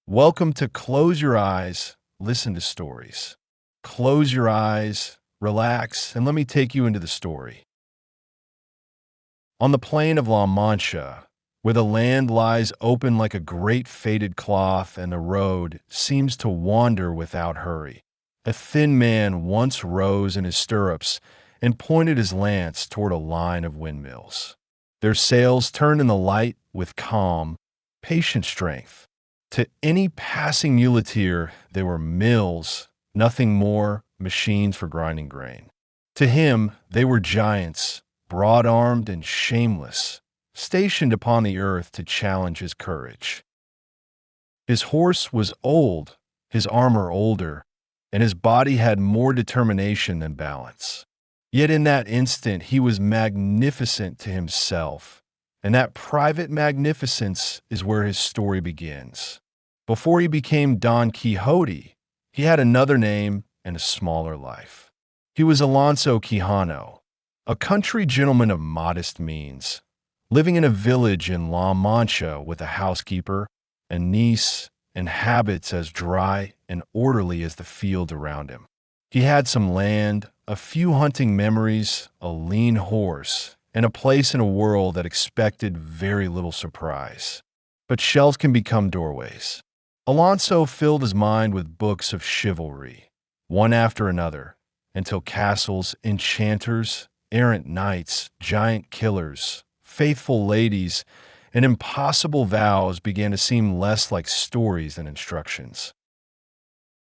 Welcome to Close Your Eyes, Listen to Stories. Close your eyes, relax, and let me take you into the story. On the plain of La Mancha, where the land lies open like a great faded cloth and the road seems to wander without hurry, a thin man once rose in his stirrups and pointed his lance toward a line of windmills. Their sails turned in the light with calm, patient strength. To any passing muleteer, they were mills, nothing more, machines for grinding grain. To him, they were giants, broad-armed and shameless, stationed upon the earth to challenge his courage. His horse was old, his armor older, and his body had more determination than balance. Yet in that instant he was magnificent to himself, and that private magnificence is where his story begins. Before he became Don Quixote, he had another name and a smaller life. He was Alonso Quijano, a country gentleman of modest means, living in a village in La Mancha with a housekeeper, a niece, and habits as dry and orderly as the field around him. He had some land, a few hunting memories, a lean horse, and a place in a world that expected very little surprise. But shelves can become doorways. Alonso filled his mind with books of chivalry, one after another, until castles, enchanters, errant knights, giant killers, faithful ladies, and impossible vows began to seem less like stories than instructions.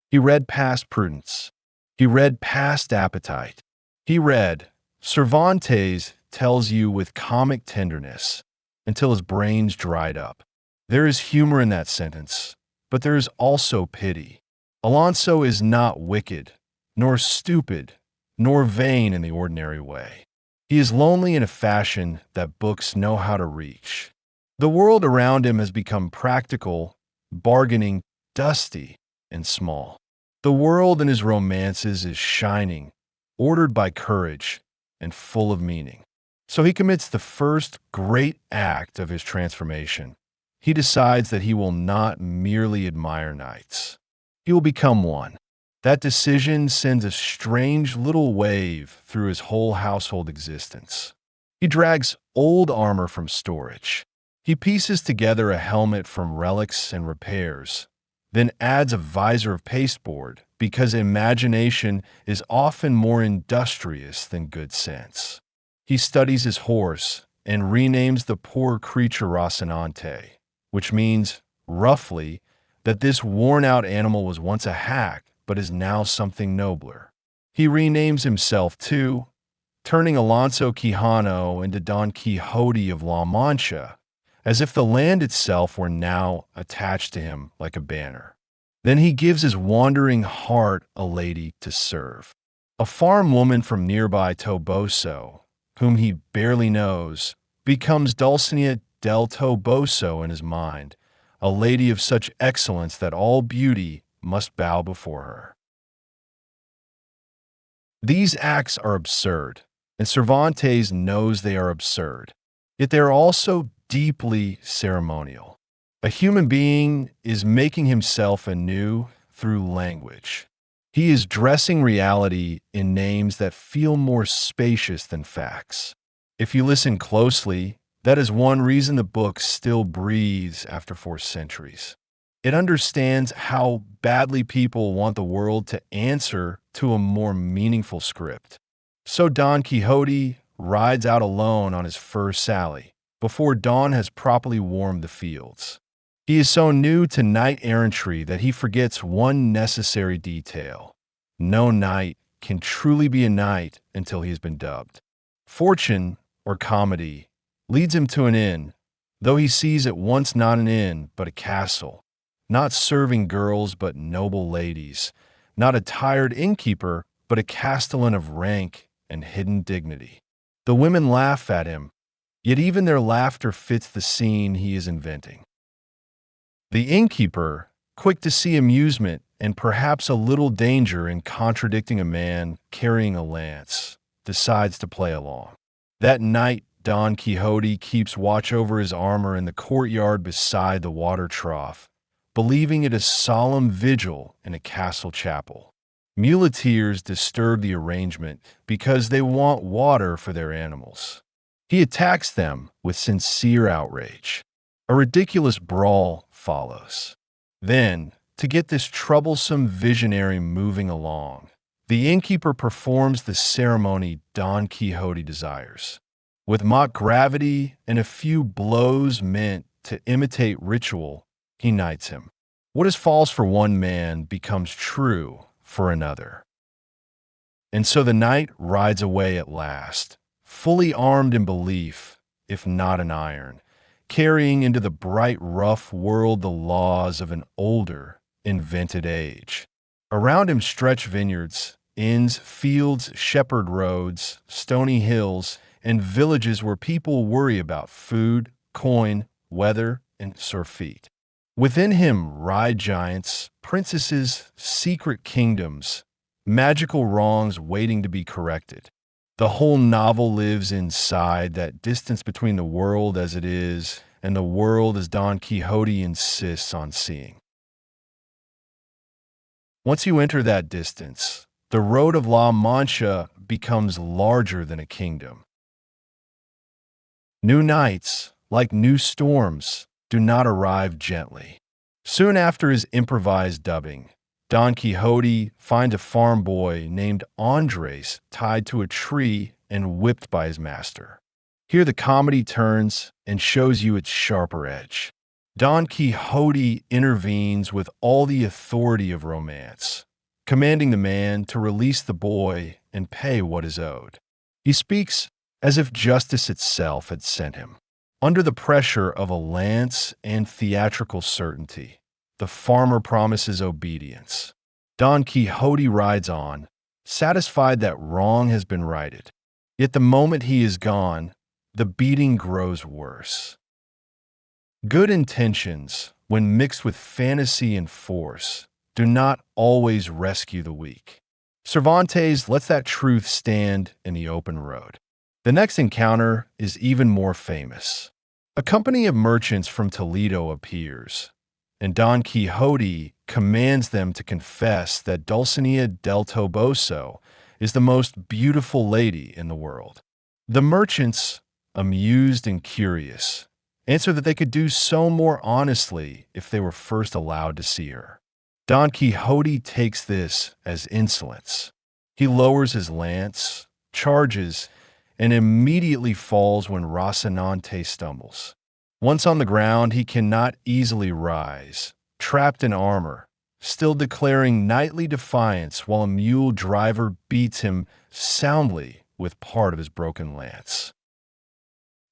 He read past prudence. He read past appetite. He read, Cervantes tells you with comic tenderness, until his brains dried up. There is humor in that sentence, but there is also pity. Alonso is not wicked, nor stupid, nor vain in the ordinary way. He is lonely in a fashion that books know how to reach. The world around him has become practical, bargaining, dusty, and small. The world in his romances is shining, ordered by courage, and full of meaning. So he commits the first great act of his transformation. He decides that he will not merely admire knights. He will become one. That decision sends a strange little wave through his whole household existence. He drags old armor from storage. He pieces together a helmet from relics and repairs, then adds a visor of pasteboard because imagination is often more industrious than good sense. He studies his horse and renames the poor creature Rocinante, which means, roughly, that this worn-out animal was once a hack but is now something nobler. He renames himself too, turning Alonso Quijano into Don Quixote of La Mancha, as if the land itself were now attached to him like a banner. Then he gives his wandering heart a lady to serve. A farm woman from nearby Toboso, whom he barely knows, becomes Dulcinea del Toboso in his mind, a lady of such excellence that all beauty must bow before her. These acts are absurd, and Cervantes knows they are absurd, yet they are also deeply ceremonial. A human being is making himself anew through language. He is dressing reality in names that feel more spacious than facts. If you listen closely, that is one reason the book still breathes after 4 centuries. It understands how badly people want the world to answer to a more meaningful script. So Don Quixote rides out alone on his first sally, before dawn has properly warmed the fields. He is so new to knight-errantry that he forgets one necessary detail. No knight can truly be a knight until he has been dubbed. Fortune, or comedy, leads him to an inn, though he sees at once not an inn but a castle, not serving girls but noble ladies, not a tired innkeeper but a castellan of rank and hidden dignity. The women laugh at him, yet even their laughter fits the scene he is inventing. The innkeeper, quick to see amusement and perhaps a little danger in contradicting a man carrying a lance, decides to play along. That night, Don Quixote keeps watch over his armor in the courtyard beside the water trough, believing it a solemn vigil in a castle chapel. Muleteers disturb the arrangement because they want water for their animals. He attacks them with sincere outrage. A ridiculous brawl follows. Then, to get this troublesome visionary moving along, the innkeeper performs the ceremony Don Quixote desires. With mock gravity and a few blows meant to imitate ritual, he knights him. What is false for one man becomes true for another. And so the knight rides away at last, fully armed in belief, if not in iron, carrying into the bright, rough world the laws of an older, invented age. Around him stretch vineyards, inns, fields, shepherd roads, stony hills, and villages where people worry about food, coin, weather, and surfeit. Within him ride giants, princesses, secret kingdoms, magical wrongs waiting to be corrected. The whole novel lives inside that distance between the world as it is and the world as Don Quixote insists on seeing. Once you enter that distance, the road of La Mancha becomes larger than a kingdom. New nights, like new storms, do not arrive gently. Soon after his improvised dubbing, Don Quixote finds a farm boy named Andres tied to a tree and whipped by his master. Here the comedy turns and shows you its sharper edge. Don Quixote intervenes with all the authority of romance, commanding the man to release the boy and pay what is owed. He speaks as if justice itself had sent him. Under the pressure of a lance and theatrical certainty, the farmer promises obedience. Don Quixote rides on, satisfied that wrong has been righted. Yet the moment he is gone, the beating grows worse. Good intentions, when mixed with fantasy and force, do not always rescue the weak. Cervantes lets that truth stand in the open road. The next encounter is even more famous. A company of merchants from Toledo appears, and Don Quixote commands them to confess that Dulcinea del Toboso is the most beautiful lady in the world. The merchants, amused and curious, answer that they could do so more honestly if they were first allowed to see her. Don Quixote takes this as insolence. He lowers his lance, charges, and immediately falls when Rocinante stumbles. Once on the ground, he cannot easily rise, trapped in armor, still declaring knightly defiance while a mule driver beats him soundly with part of his broken lance.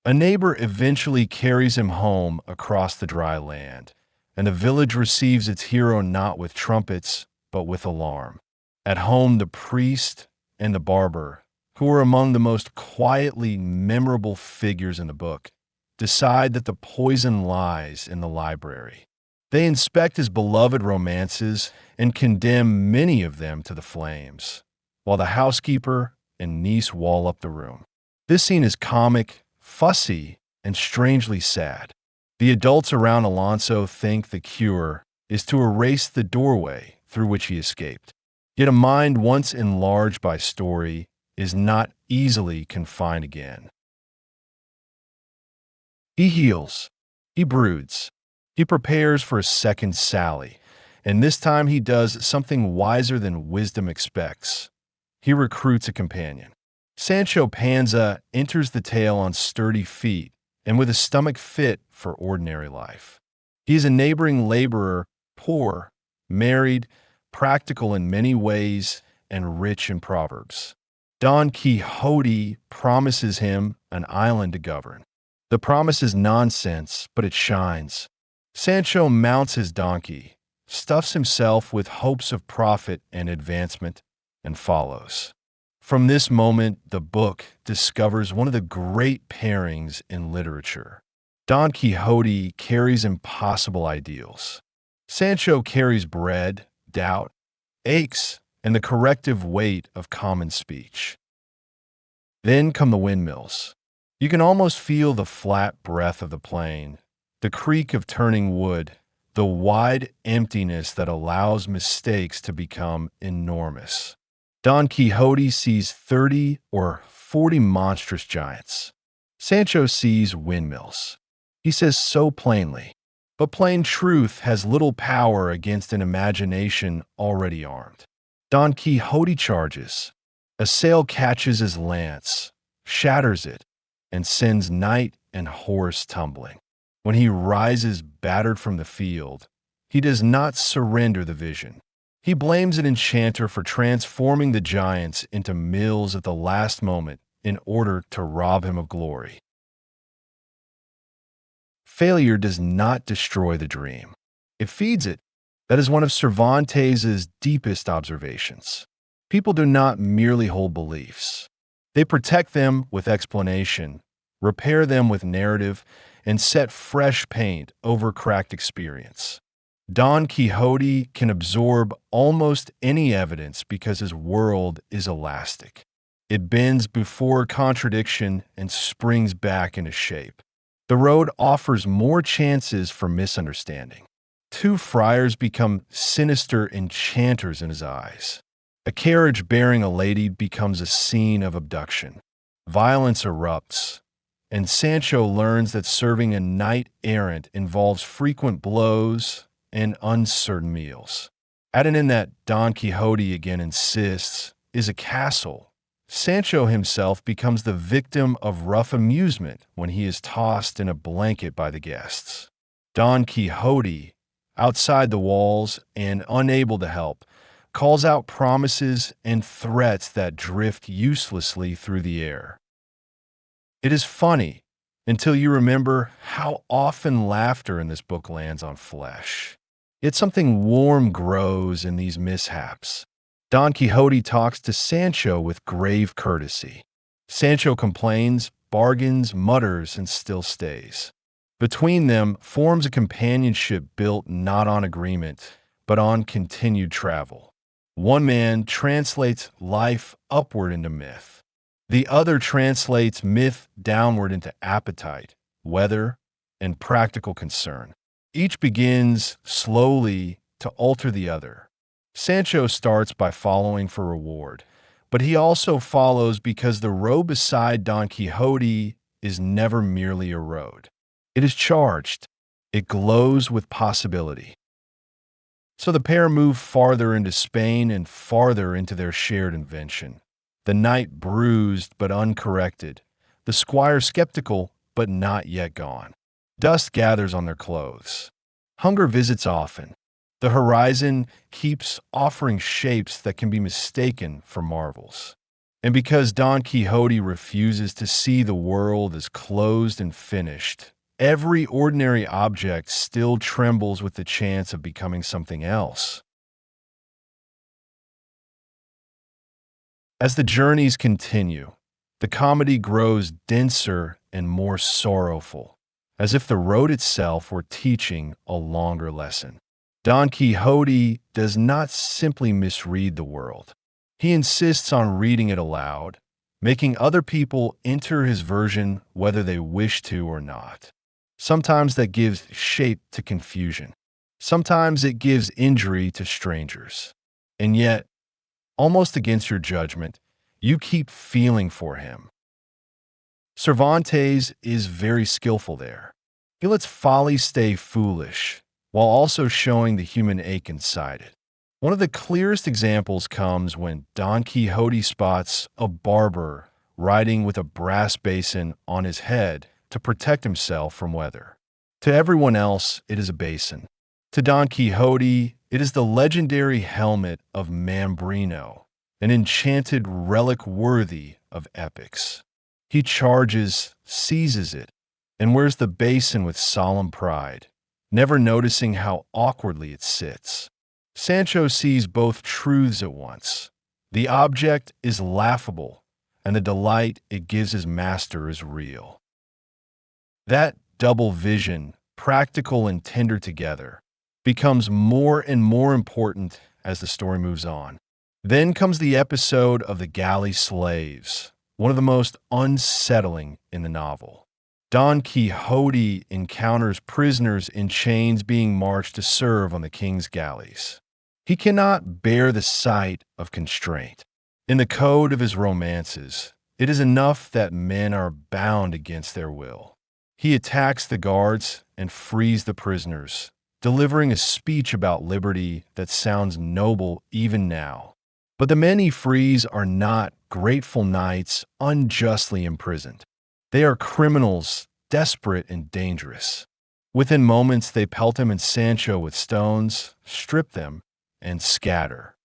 A neighbor eventually carries him home across the dry land, and the village receives its hero not with trumpets, but with alarm. At home, the priest and the barber, who are among the most quietly memorable figures in the book, decide that the poison lies in the library. They inspect his beloved romances and condemn many of them to the flames, while the housekeeper and niece wall up the room. This scene is comic, fussy, and strangely sad. The adults around Alonso think the cure is to erase the doorway through which he escaped. Yet a mind once enlarged by story is not easily confined again. He heals. He broods. He prepares for a second sally, and this time he does something wiser than wisdom expects. He recruits a companion. Sancho Panza enters the tale on sturdy feet and with a stomach fit for ordinary life. He is a neighboring laborer, poor, married, practical in many ways, and rich in proverbs. Don Quixote promises him an island to govern. The promise is nonsense, but it shines. Sancho mounts his donkey, stuffs himself with hopes of profit and advancement, and follows. From this moment, the book discovers one of the great pairings in literature. Don Quixote carries impossible ideals. Sancho carries bread, doubt, aches, and the corrective weight of common speech. Then come the windmills. You can almost feel the flat breath of the plain, the creak of turning wood, the wide emptiness that allows mistakes to become enormous. Don Quixote sees 30 or 40 monstrous giants. Sancho sees windmills. He says so plainly, but plain truth has little power against an imagination already armed. Don Quixote charges. A sail catches his lance, shatters it, and sends knight and horse tumbling. When he rises battered from the field, he does not surrender the vision. He blames an enchanter for transforming the giants into mills at the last moment in order to rob him of glory. Failure does not destroy the dream. It feeds it. That is one of Cervantes' deepest observations. People do not merely hold beliefs. They protect them with explanation, repair them with narrative, and set fresh paint over cracked experience. Don Quixote can absorb almost any evidence because his world is elastic. It bends before contradiction and springs back into shape. The road offers more chances for misunderstanding. Two friars become sinister enchanters in his eyes. A carriage bearing a lady becomes a scene of abduction. Violence erupts, and Sancho learns that serving a knight-errant involves frequent blows and uncertain meals. At an inn that Don Quixote again insists is a castle, Sancho himself becomes the victim of rough amusement when he is tossed in a blanket by the guests. Don Quixote, outside the walls and unable to help, calls out promises and threats that drift uselessly through the air. It is funny until you remember how often laughter in this book lands on flesh. Yet something warm grows in these mishaps. Don Quixote talks to Sancho with grave courtesy. Sancho complains, bargains, mutters, and still stays. Between them forms a companionship built not on agreement, but on continued travel. One man translates life upward into myth. The other translates myth downward into appetite, weather, and practical concern. Each begins slowly to alter the other. Sancho starts by following for reward, but he also follows because the road beside Don Quixote is never merely a road. It is charged. It glows with possibility. So the pair move farther into Spain and farther into their shared invention. The knight bruised but uncorrected, the squire skeptical but not yet gone. Dust gathers on their clothes. Hunger visits often. The horizon keeps offering shapes that can be mistaken for marvels. And because Don Quixote refuses to see the world as closed and finished, every ordinary object still trembles with the chance of becoming something else. As the journeys continue, the comedy grows denser and more sorrowful, as if the road itself were teaching a longer lesson. Don Quixote does not simply misread the world. He insists on reading it aloud, making other people enter his version whether they wish to or not. Sometimes that gives shape to confusion. Sometimes it gives injury to strangers. And yet, almost against your judgment, you keep feeling for him. Cervantes is very skillful there. He lets folly stay foolish, while also showing the human ache inside it. One of the clearest examples comes when Don Quixote spots a barber riding with a brass basin on his head to protect himself from weather. To everyone else, it is a basin. To Don Quixote, it is the legendary helmet of Mambrino, an enchanted relic worthy of epics. He charges, seizes it, and wears the basin with solemn pride, never noticing how awkwardly it sits. Sancho sees both truths at once. The object is laughable, and the delight it gives his master is real. That double vision, practical and tender together, becomes more and more important as the story moves on. Then comes the episode of the galley slaves, one of the most unsettling in the novel. Don Quixote encounters prisoners in chains being marched to serve on the king's galleys. He cannot bear the sight of constraint. In the code of his romances, it is enough that men are bound against their will. He attacks the guards and frees the prisoners, delivering a speech about liberty that sounds noble even now. But the men he frees are not grateful knights unjustly imprisoned. They are criminals, desperate and dangerous. Within moments, they pelt him and Sancho with stones, strip them, and scatter.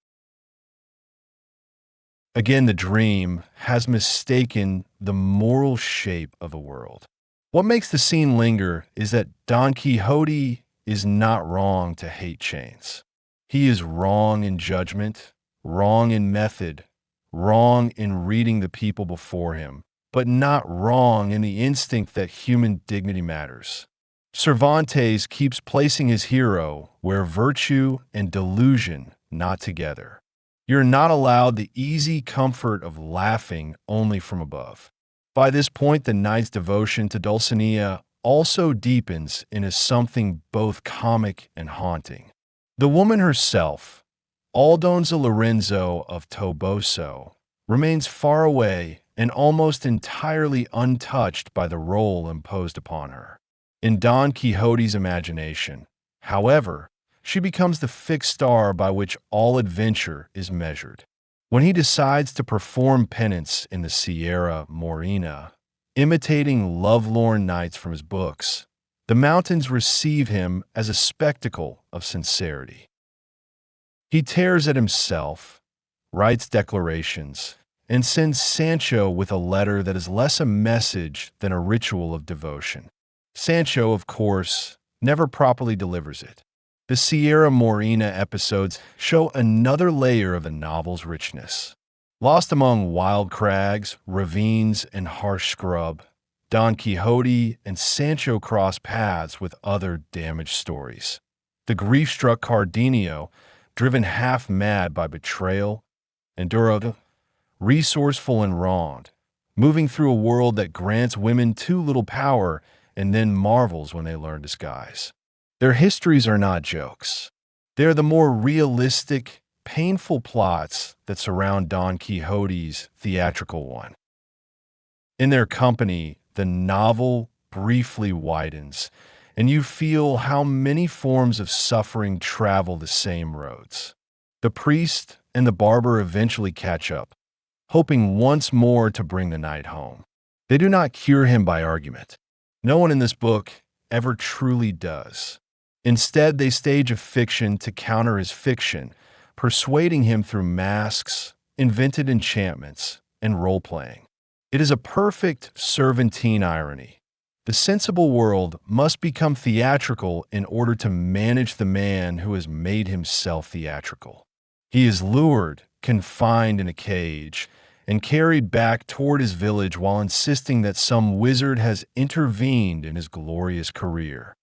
Again, the dream has mistaken the moral shape of the world. What makes the scene linger is that Don Quixote is not wrong to hate chains. He is wrong in judgment, wrong in method, wrong in reading the people before him, but not wrong in the instinct that human dignity matters. Cervantes keeps placing his hero where virtue and delusion knot together. You're not allowed the easy comfort of laughing only from above. By this point, the knight's devotion to Dulcinea also deepens into something both comic and haunting. The woman herself, Aldonza Lorenzo of Toboso, remains far away and almost entirely untouched by the role imposed upon her. In Don Quixote's imagination, however, she becomes the fixed star by which all adventure is measured. When he decides to perform penance in the Sierra Morena, imitating lovelorn knights from his books, the mountains receive him as a spectacle of sincerity. He tears at himself, writes declarations, and sends Sancho with a letter that is less a message than a ritual of devotion. Sancho, of course, never properly delivers it. The Sierra Morena episodes show another layer of the novel's richness. Lost among wild crags, ravines, and harsh scrub, Don Quixote and Sancho cross paths with other damaged stories. The grief-struck Cardenio, driven half-mad by betrayal, and Duro, resourceful and wronged, moving through a world that grants women too little power and then marvels when they learn disguise. Their histories are not jokes. They are the more realistic, painful plots that surround Don Quixote's theatrical one. In their company, the novel briefly widens, and you feel how many forms of suffering travel the same roads. The priest and the barber eventually catch up, hoping once more to bring the knight home. They do not cure him by argument. No one in this book ever truly does. Instead, they stage a fiction to counter his fiction, persuading him through masks, invented enchantments, and role-playing. It is a perfect Cervantine irony. The sensible world must become theatrical in order to manage the man who has made himself theatrical. He is lured, confined in a cage, and carried back toward his village while insisting that some wizard has intervened in his glorious career.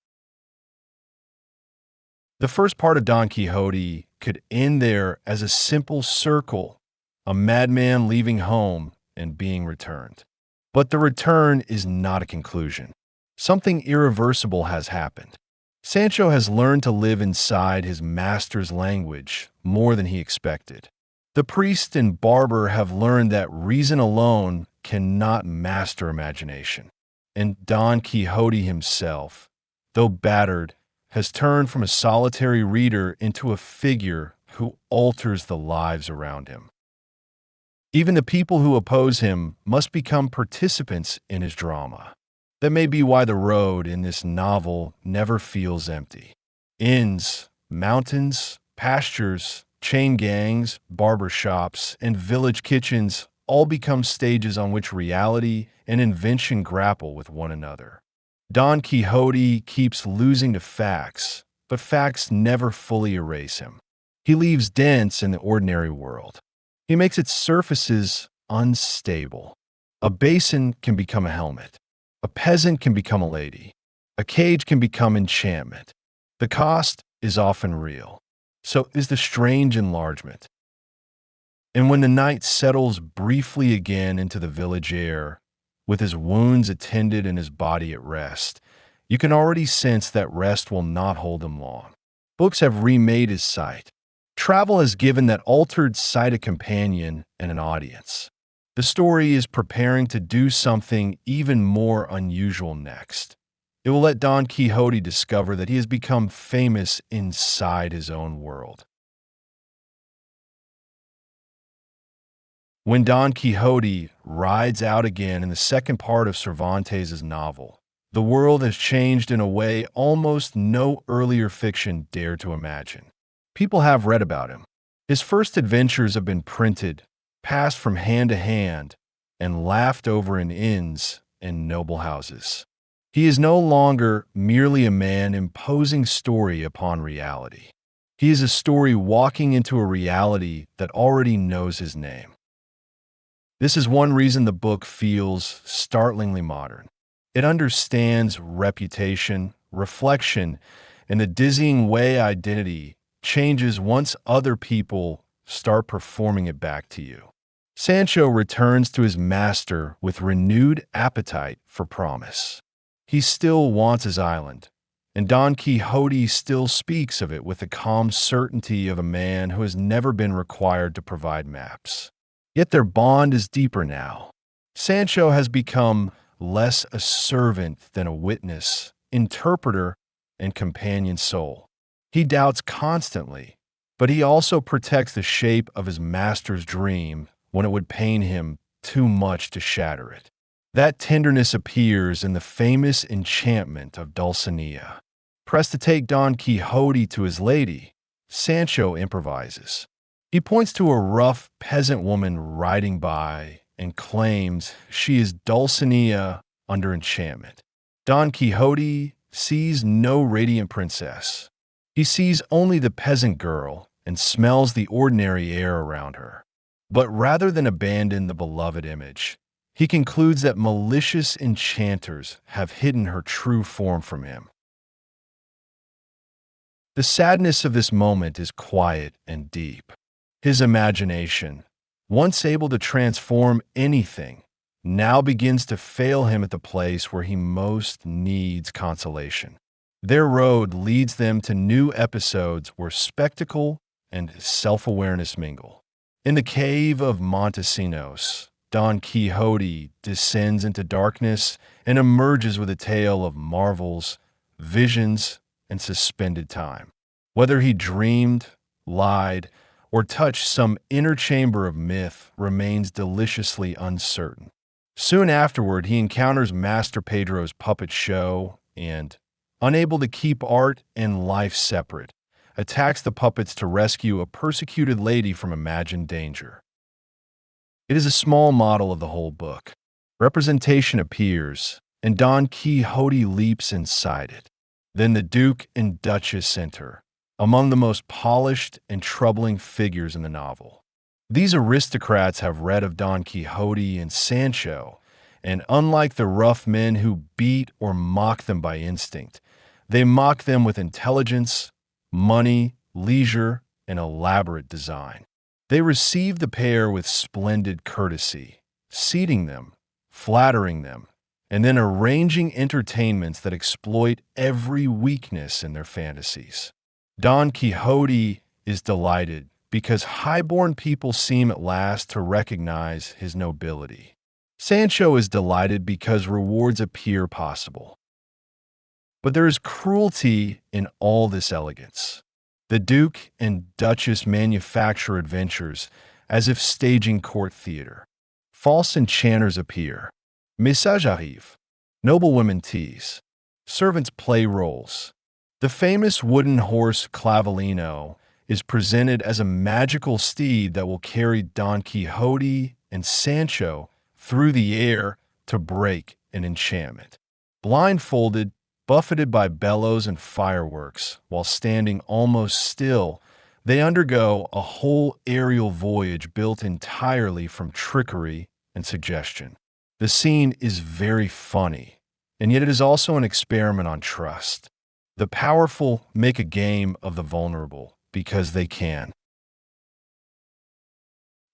The first part of Don Quixote could end there as a simple circle, a madman leaving home and being returned. But the return is not a conclusion. Something irreversible has happened. Sancho has learned to live inside his master's language more than he expected. The priest and barber have learned that reason alone cannot master imagination. And Don Quixote himself, though battered, has turned from a solitary reader into a figure who alters the lives around him. Even the people who oppose him must become participants in his drama. That may be why the road in this novel never feels empty. Inns, mountains, pastures, chain gangs, barber shops, and village kitchens all become stages on which reality and invention grapple with one another. Don Quixote keeps losing to facts, but facts never fully erase him. He leaves dents in the ordinary world. He makes its surfaces unstable. A basin can become a helmet. A peasant can become a lady. A cage can become enchantment. The cost is often real. So is the strange enlargement. And when the night settles briefly again into the village air, with his wounds attended and his body at rest. You can already sense that rest will not hold him long. Books have remade his sight. Travel has given that altered sight a companion and an audience. The story is preparing to do something even more unusual next. It will let Don Quixote discover that he has become famous inside his own world. When Don Quixote rides out again in the second part of Cervantes' novel, the world has changed in a way almost no earlier fiction dared to imagine. People have read about him. His first adventures have been printed, passed from hand to hand, and laughed over in inns and noble houses. He is no longer merely a man imposing story upon reality. He is a story walking into a reality that already knows his name. This is one reason the book feels startlingly modern. It understands reputation, reflection, and the dizzying way identity changes once other people start performing it back to you. Sancho returns to his master with renewed appetite for promise. He still wants his island, and Don Quixote still speaks of it with the calm certainty of a man who has never been required to provide maps. Yet their bond is deeper now. Sancho has become less a servant than a witness, interpreter, and companion soul. He doubts constantly, but he also protects the shape of his master's dream when it would pain him too much to shatter it. That tenderness appears in the famous enchantment of Dulcinea. Pressed to take Don Quixote to his lady, Sancho improvises. He points to a rough peasant woman riding by and claims she is Dulcinea under enchantment. Don Quixote sees no radiant princess. He sees only the peasant girl and smells the ordinary air around her. But rather than abandon the beloved image, he concludes that malicious enchanters have hidden her true form from him. The sadness of this moment is quiet and deep. His imagination, once able to transform anything, now begins to fail him at the place where he most needs consolation. Their road leads them to new episodes where spectacle and self-awareness mingle. In the cave of Montesinos, Don Quixote descends into darkness and emerges with a tale of marvels, visions, and suspended time. Whether he dreamed, lied, or touched some inner chamber of myth remains deliciously uncertain. Soon afterward, he encounters Master Pedro's puppet show and, unable to keep art and life separate, attacks the puppets to rescue a persecuted lady from imagined danger. It is a small model of the whole book. Representation appears, and Don Quixote leaps inside it. Then the Duke and Duchess enter, among the most polished and troubling figures in the novel. These aristocrats have read of Don Quixote and Sancho, and unlike the rough men who beat or mock them by instinct, they mock them with intelligence, money, leisure, and elaborate design. They receive the pair with splendid courtesy, seating them, flattering them, and then arranging entertainments that exploit every weakness in their fantasies. Don Quixote is delighted because high-born people seem at last to recognize his nobility. Sancho is delighted because rewards appear possible. But there is cruelty in all this elegance. The Duke and Duchess manufacture adventures as if staging court theater. False enchanters appear. Messages arrivent. Noblewomen tease. Servants play roles. The famous wooden horse Clavellino is presented as a magical steed that will carry Don Quixote and Sancho through the air to break an enchantment. Blindfolded, buffeted by bellows and fireworks, while standing almost still, they undergo a whole aerial voyage built entirely from trickery and suggestion. The scene is very funny, and yet it is also an experiment on trust. The powerful make a game of the vulnerable because they can.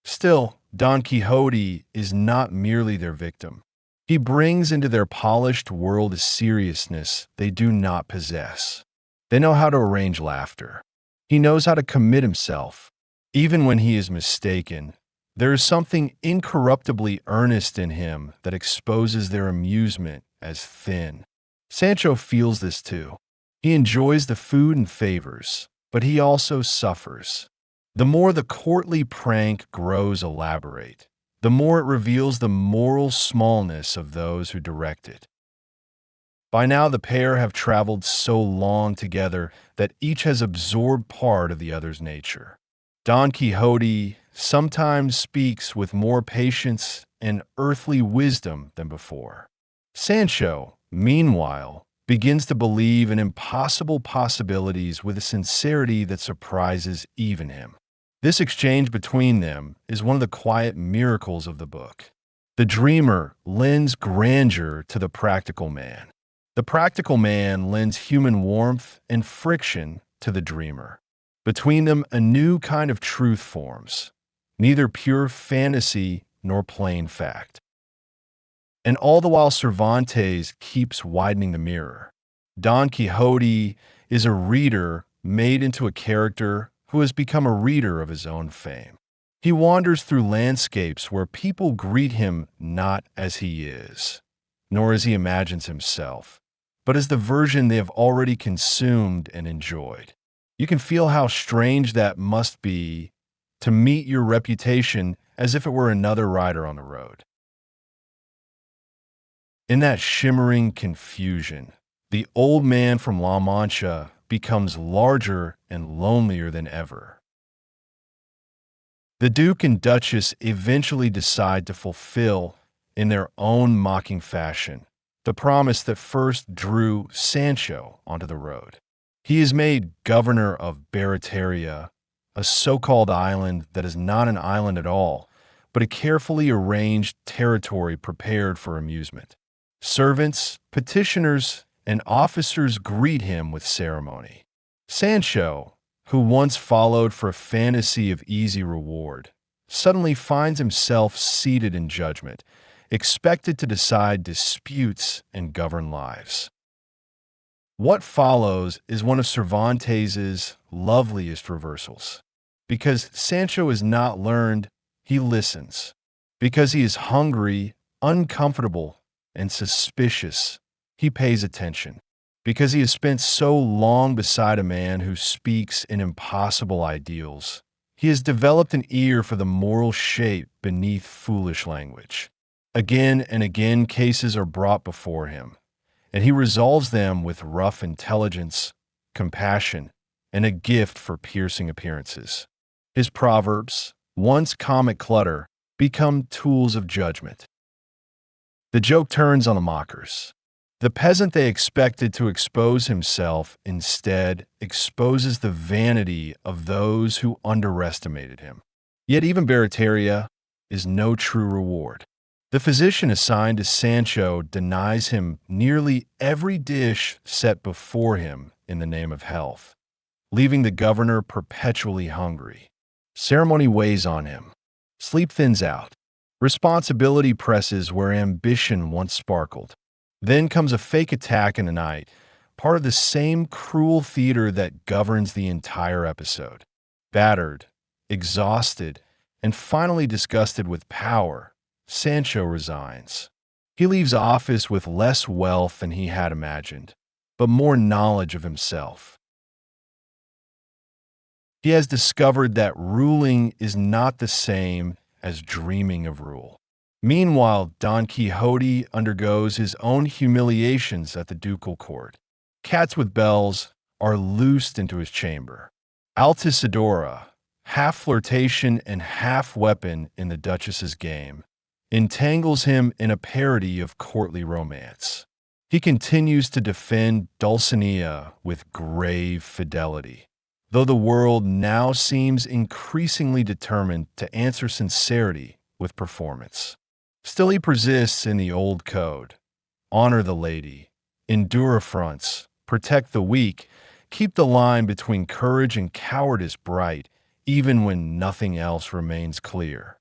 Still, Don Quixote is not merely their victim. He brings into their polished world a seriousness they do not possess. They know how to arrange laughter. He knows how to commit himself. Even when he is mistaken, there is something incorruptibly earnest in him that exposes their amusement as thin. Sancho feels this too. He enjoys the food and favors, but he also suffers. The more the courtly prank grows elaborate, the more it reveals the moral smallness of those who direct it. By now, the pair have traveled so long together that each has absorbed part of the other's nature. Don Quixote sometimes speaks with more patience and earthly wisdom than before. Sancho, meanwhile, begins to believe in impossible possibilities with a sincerity that surprises even him. This exchange between them is one of the quiet miracles of the book. The dreamer lends grandeur to the practical man. The practical man lends human warmth and friction to the dreamer. Between them, a new kind of truth forms, neither pure fantasy nor plain fact. And all the while, Cervantes keeps widening the mirror. Don Quixote is a reader made into a character who has become a reader of his own fame. He wanders through landscapes where people greet him not as he is, nor as he imagines himself, but as the version they have already consumed and enjoyed. You can feel how strange that must be to meet your reputation as if it were another rider on the road. In that shimmering confusion, the old man from La Mancha becomes larger and lonelier than ever. The Duke and Duchess eventually decide to fulfill, in their own mocking fashion, the promise that first drew Sancho onto the road. He is made governor of Barataria, a so-called island that is not an island at all, but a carefully arranged territory prepared for amusement. Servants, petitioners, and officers greet him with ceremony. Sancho, who once followed for a fantasy of easy reward, suddenly finds himself seated in judgment, expected to decide disputes and govern lives. What follows is one of Cervantes' loveliest reversals. Because Sancho is not learned, he listens. Because he is hungry, uncomfortable, and suspicious, he pays attention. Because he has spent so long beside a man who speaks in impossible ideals, he has developed an ear for the moral shape beneath foolish language. Again and again, cases are brought before him, and he resolves them with rough intelligence, compassion, and a gift for piercing appearances. His proverbs, once comic clutter, become tools of judgment. The joke turns on the mockers. The peasant they expected to expose himself instead exposes the vanity of those who underestimated him. Yet even Barataria is no true reward. The physician assigned to Sancho denies him nearly every dish set before him in the name of health, leaving the governor perpetually hungry. Ceremony weighs on him. Sleep thins out. Responsibility presses where ambition once sparkled. Then comes a fake attack in the night, part of the same cruel theater that governs the entire episode. Battered, exhausted, and finally disgusted with power, Sancho resigns. He leaves office with less wealth than he had imagined, but more knowledge of himself. He has discovered that ruling is not the same as dreaming of rule. Meanwhile, Don Quixote undergoes his own humiliations at the ducal court. Cats with bells are loosed into his chamber. Altisidora, half flirtation and half weapon in the Duchess's game, entangles him in a parody of courtly romance. He continues to defend Dulcinea with grave fidelity, though the world now seems increasingly determined to answer sincerity with performance. Still he persists in the old code. Honor the lady, endure affronts, protect the weak, keep the line between courage and cowardice bright, even when nothing else remains clear.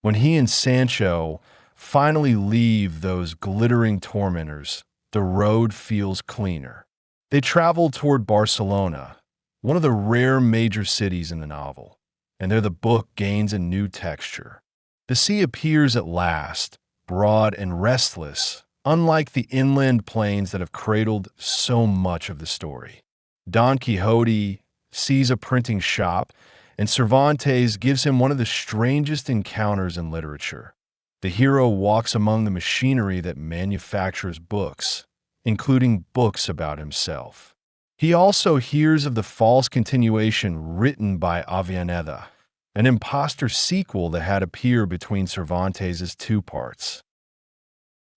When he and Sancho finally leave those glittering tormentors, the road feels cleaner. They travel toward Barcelona, one of the rare major cities in the novel, and there the book gains a new texture. The sea appears at last, broad and restless, unlike the inland plains that have cradled so much of the story. Don Quixote sees a printing shop, and Cervantes gives him one of the strangest encounters in literature. The hero walks among the machinery that manufactures books, including books about himself. He also hears of the false continuation written by Avellaneda, an imposter sequel that had appeared between Cervantes' two parts.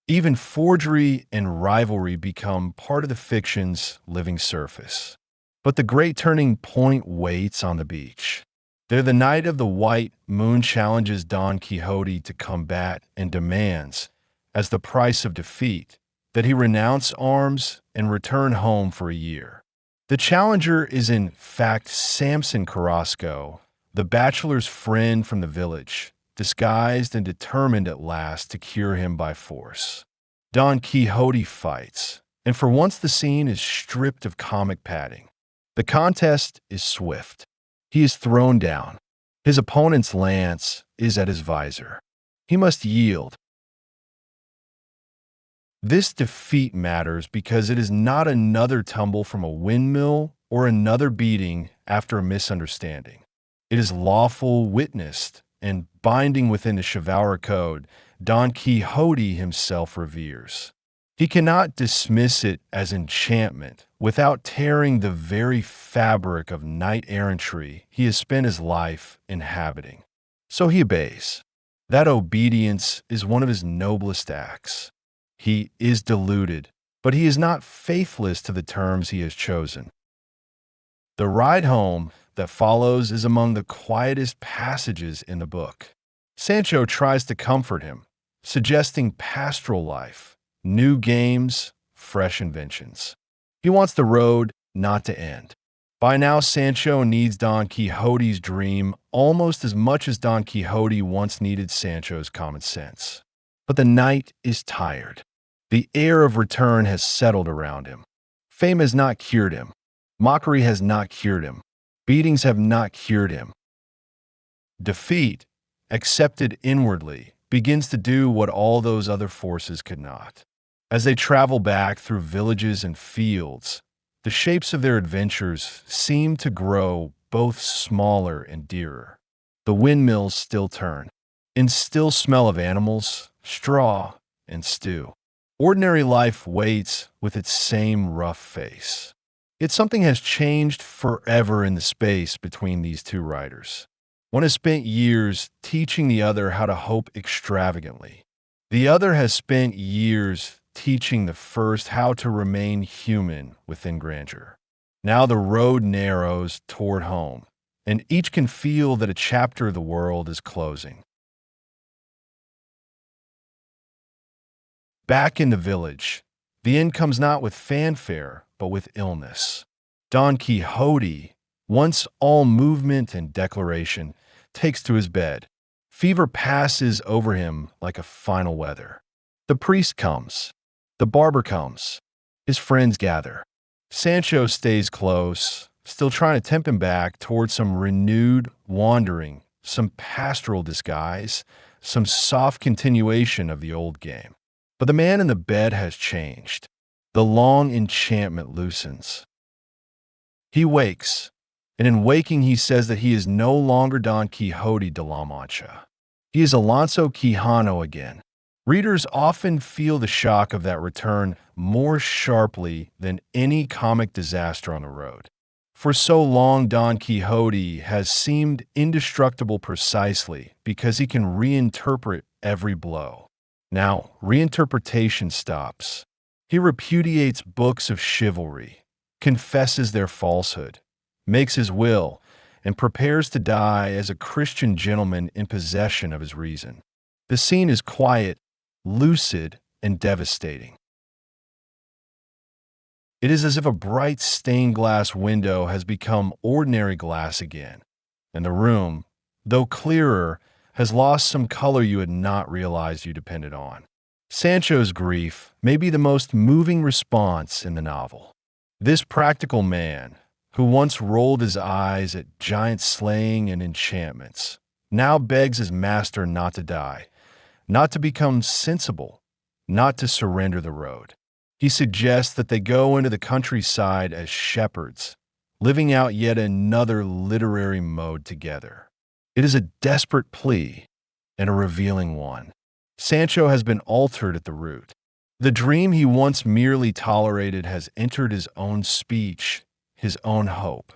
Even forgery and rivalry become part of the fiction's living surface. But the great turning point waits on the beach. There the night of the white moon challenges Don Quixote to combat and demands, as the price of defeat, that he renounce arms and return home for a year. The challenger is in fact Samson Carrasco, the bachelor's friend from the village, disguised and determined at last to cure him by force. Don Quixote fights, and for once the scene is stripped of comic padding. The contest is swift. He is thrown down. His opponent's lance is at his visor. He must yield. This defeat matters because it is not another tumble from a windmill or another beating after a misunderstanding. It is lawful, witnessed, and binding within the chivalric code Don Quixote himself reveres. He cannot dismiss it as enchantment without tearing the very fabric of knight-errantry he has spent his life inhabiting. So he obeys. That obedience is one of his noblest acts. He is deluded, but he is not faithless to the terms he has chosen. The ride home that follows is among the quietest passages in the book. Sancho tries to comfort him, suggesting pastoral life, new games, fresh inventions. He wants the road not to end. By now, Sancho needs Don Quixote's dream almost as much as Don Quixote once needed Sancho's common sense. But the knight is tired. The air of return has settled around him. Fame has not cured him. Mockery has not cured him. Beatings have not cured him. Defeat, accepted inwardly, begins to do what all those other forces could not. As they travel back through villages and fields, the shapes of their adventures seem to grow both smaller and dearer. The windmills still turn, and still smell of animals, straw, and stew. Ordinary life waits with its same rough face. Yet something has changed forever in the space between these two writers. One has spent years teaching the other how to hope extravagantly. The other has spent years teaching the first how to remain human within grandeur. Now the road narrows toward home, and each can feel that a chapter of the world is closing. Back in the village, the end comes not with fanfare, but with illness. Don Quixote, once all movement and declaration, takes to his bed. Fever passes over him like a final weather. The priest comes. The barber comes. His friends gather. Sancho stays close, still trying to tempt him back toward some renewed wandering, some pastoral disguise, some soft continuation of the old game. But the man in the bed has changed. The long enchantment loosens. He wakes, and in waking he says that he is no longer Don Quixote de la Mancha. He is Alonso Quijano again. Readers often feel the shock of that return more sharply than any comic disaster on the road. For so long, Don Quixote has seemed indestructible precisely because he can reinterpret every blow. Now, reinterpretation stops. He repudiates books of chivalry, confesses their falsehood, makes his will, and prepares to die as a Christian gentleman in possession of his reason. The scene is quiet, lucid, and devastating. It is as if a bright stained glass window has become ordinary glass again, and the room, though clearer, has lost some color you had not realized you depended on. Sancho's grief may be the most moving response in the novel. This practical man, who once rolled his eyes at giant slaying and enchantments, now begs his master not to die, not to become sensible, not to surrender the road. He suggests that they go into the countryside as shepherds, living out yet another literary mode together. It is a desperate plea and a revealing one. Sancho has been altered at the root. The dream he once merely tolerated has entered his own speech, his own hope.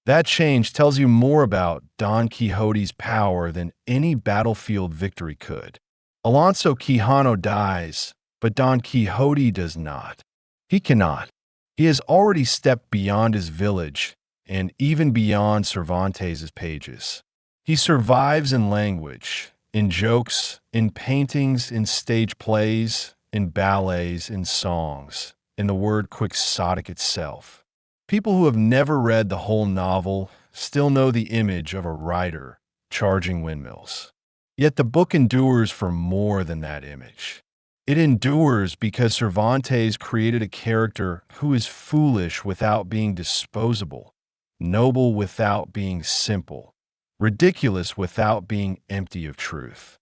That change tells you more about Don Quixote's power than any battlefield victory could. Alonso Quijano dies, but Don Quixote does not. He cannot. He has already stepped beyond his village and even beyond Cervantes' pages. He survives in language, in jokes, in paintings, in stage plays, in ballets, in songs, in the word quixotic itself. People who have never read the whole novel still know the image of a rider charging windmills. Yet the book endures for more than that image. It endures because Cervantes created a character who is foolish without being disposable, noble without being simple, ridiculous without being empty of truth.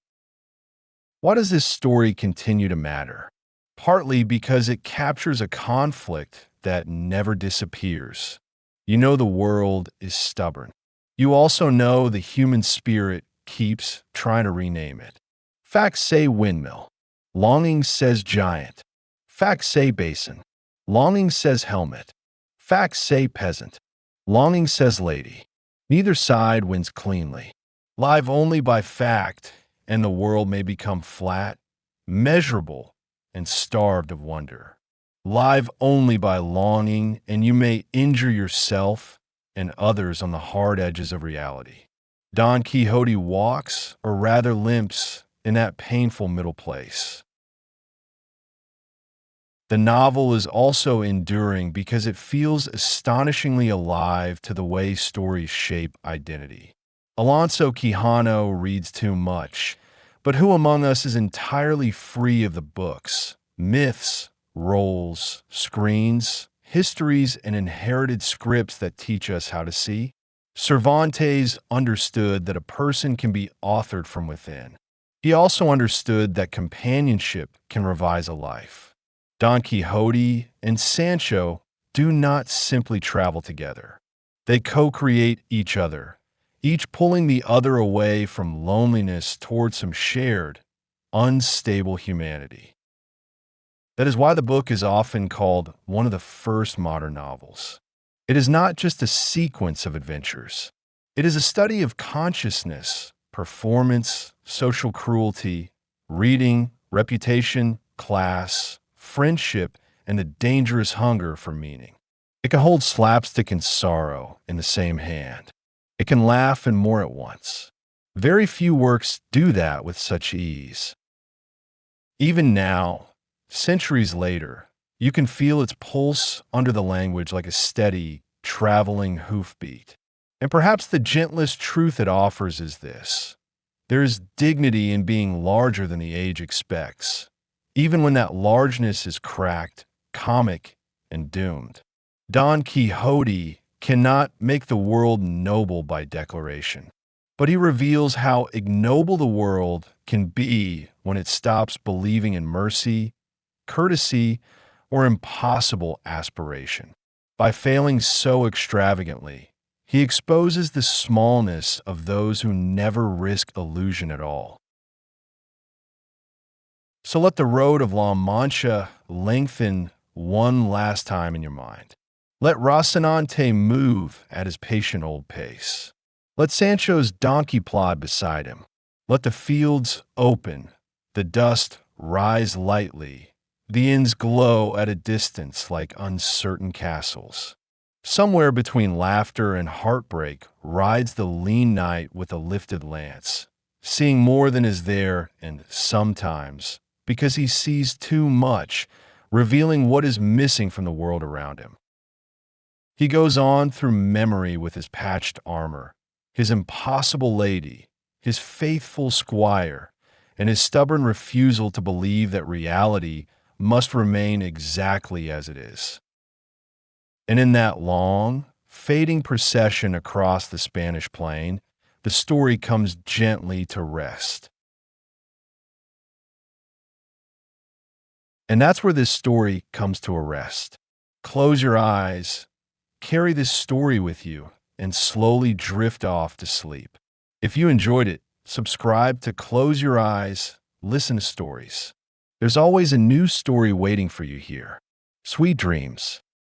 Why does this story continue to matter? Partly because it captures a conflict that never disappears. You know the world is stubborn. You also know the human spirit keeps trying to rename it. Facts say windmill. Longing says giant. Facts say basin. Longing says helmet. Facts say peasant. Longing says lady. Neither side wins cleanly. Live only by fact, and the world may become flat, measurable, and starved of wonder. Live only by longing, and you may injure yourself and others on the hard edges of reality. Don Quixote walks, or rather limps, in that painful middle place. The novel is also enduring because it feels astonishingly alive to the way stories shape identity. Alonso Quijano reads too much, but who among us is entirely free of the books, myths, roles, screens, histories, and inherited scripts that teach us how to see? Cervantes understood that a person can be authored from within. He also understood that companionship can revise a life. Don Quixote and Sancho do not simply travel together. They co-create each other, each pulling the other away from loneliness towards some shared, unstable humanity. That is why the book is often called one of the first modern novels. It is not just a sequence of adventures. It is a study of consciousness, performance, social cruelty, reading, reputation, class, friendship, and the dangerous hunger for meaning. It can hold slapstick and sorrow in the same hand. It can laugh and more at once. Very few works do that with such ease. Even now, centuries later, you can feel its pulse under the language like a steady, traveling hoofbeat. And perhaps the gentlest truth it offers is this: there is dignity in being larger than the age expects, even when that largeness is cracked, comic, and doomed. Don Quixote cannot make the world noble by declaration, but he reveals how ignoble the world can be when it stops believing in mercy, courtesy, or impossible aspiration. By failing so extravagantly, he exposes the smallness of those who never risk illusion at all. So let the road of La Mancha lengthen one last time in your mind. Let Rocinante move at his patient old pace. Let Sancho's donkey plod beside him. Let the fields open, the dust rise lightly, the inns glow at a distance like uncertain castles. Somewhere between laughter and heartbreak rides the lean knight with a lifted lance, seeing more than is there, and sometimes, because he sees too much, revealing what is missing from the world around him. He goes on through memory with his patched armor, his impossible lady, his faithful squire, and his stubborn refusal to believe that reality must remain exactly as it is. And in that long, fading procession across the Spanish plain, the story comes gently to rest. And that's where this story comes to a rest. Close your eyes, carry this story with you, and slowly drift off to sleep. If you enjoyed it, subscribe to Close Your Eyes, Listen to Stories. There's always a new story waiting for you here. Sweet dreams.